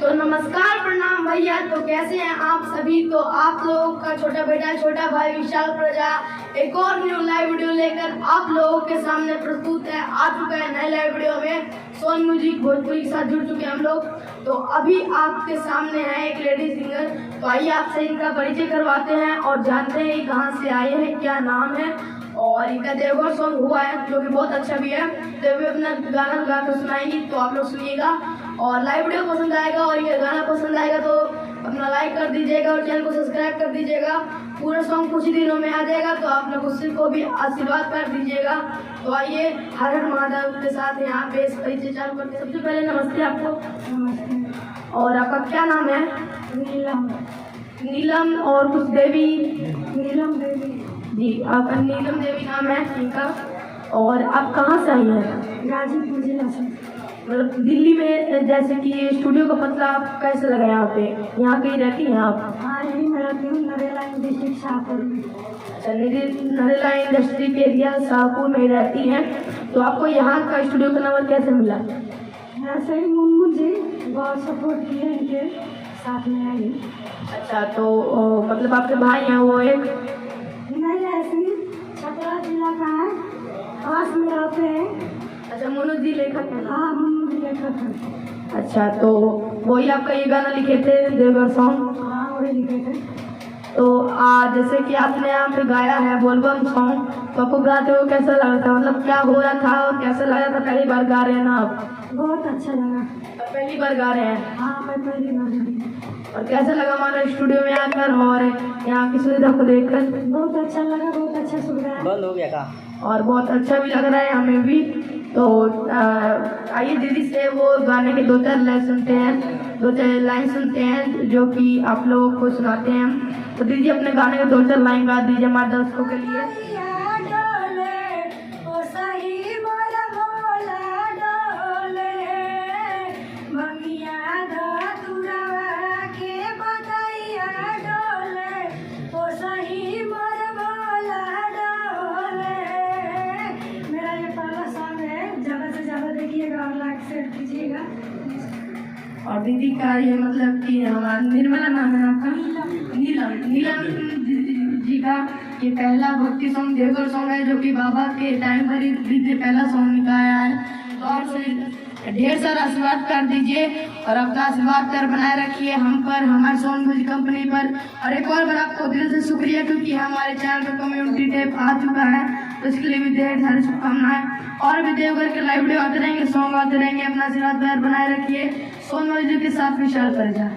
तो नमस्कार, प्रणाम भैया। तो कैसे हैं आप सभी। तो आप लोगों का छोटा बेटा छोटा भाई विशाल प्रजा एक और न्यू लाइव वीडियो लेकर आप लोगों के सामने प्रस्तुत है। आ चुका है नए लाइव वीडियो में सोन म्यूजिक भोजपुरी के साथ जुड़ चुके हैं हम लोग। तो अभी आपके सामने है एक लेडी सिंगर। तो आइए आपसे इनका परिचय करवाते हैं और जानते हैं ये कहाँ से आए हैं, क्या नाम है और इनका देवघर सॉन्ग हुआ है जो कि बहुत अच्छा भी है। तो वे अपना गाना गा कर सुनाएंगी, तो आप लोग सुनिएगा और लाइव वीडियो पसंद आएगा और ये गाना पसंद आएगा तो अपना लाइक कर दीजिएगा और चैनल को सब्सक्राइब कर दीजिएगा। पूरा सॉन्ग कुछ ही दिनों में आ जाएगा, तो आप लोग उससे को भी आशीर्वाद कर दीजिएगा। तो आइए हर हर महादेव के साथ यहाँ पे इस परिचय चालू करते हैं। सबसे पहले नमस्ते आपको। नमस्ते। और आपका क्या नाम है। नीलम। नीलम और कुछ देवी। नीलम देवी जी, आपका नीलम देवी नाम है इनका। और आप कहाँ से आई हैं। गाजीपुर जिला से। मतलब दिल्ली में जैसे कि स्टूडियो का पता कैसे लगा यहाँ पे, यहाँ कहीं रहती हैं आप। हाँ, यही मैं रहती हूँ नरेला डिस्ट्रिक्ट शाहपुर में। अच्छा, नरेला इंडस्ट्री के एरिया शाहपुर में रहती हैं। तो आपको यहाँ का स्टूडियो का नंबर कैसे मिला। ऐसे ही मुन्नू जी बहुत सपोर्ट किए, इनके साथ में आई। अच्छा, तो मतलब आपके भाई हैं वो एक। नहीं, ऐसे ही छपरा जिला का है, पास में रहते हैं। अच्छा, मोनू जी लेखक है। हाँ, मुन्नू जी लेखक है। अच्छा, तो वही आपका ये गाना लिखे थे देवघर सॉन्ग। हाँ, वही लिखे थे। तो जैसे कि आपने यहाँ पे गाया है बोलबम सॉन्ग, तो आपको गाते हुए कैसा लगा था, मतलब क्या हो रहा था और कैसा लगा था। पहली बार गा रहे हैं ना आप। बहुत अच्छा लगा। पहली बार गा रहे हैं। हाँ, मैं पहली बार गई। और कैसा लगा हमारा स्टूडियो में आकर और यहाँ की सुविधा को देखकर। बहुत अच्छा लगा, बहुत अच्छा सुविधा है। बंद हो गया का और बहुत अच्छा भी लग रहा है हमें भी। तो आइए दीदी से वो गाने के दो चार लाइन सुनते हैं जो कि आप लोगों को सुनाते हैं। तो दीदी अपने गाने के दो चार लाइन गा दीजिए हमारे दर्शकों के लिए। और दीदी का ये मतलब कि हमारा निर्मला नाम है आपका। नीलम जी का ये पहला भक्ति सॉन्ग देवघर सॉन्ग है जो कि बाबा के टाइम पर ही दीदी ने पहला सॉन्ग निकाला है। तो आपसे ढेर सारा आशीर्वाद कर दीजिए और आपका आशीर्वाद कर बनाए रखिए हम पर, हमारे सोन म्यूजिक कंपनी पर। और एक और बार आपको दिल से शुक्रिया क्योंकि हमारे चैनल पर कम्युनिटी टैब आ चुका है, तो इसके लिए भी ढेर सारी शुभकामनाएं। और भी देवघर के लाइव वीडियो आते रहेंगे, सॉन्ग आते रहेंगे। अपना आशीर्वाद बनाए रखिए। सोन म्यूजिक के साथ विशाल प्रजा।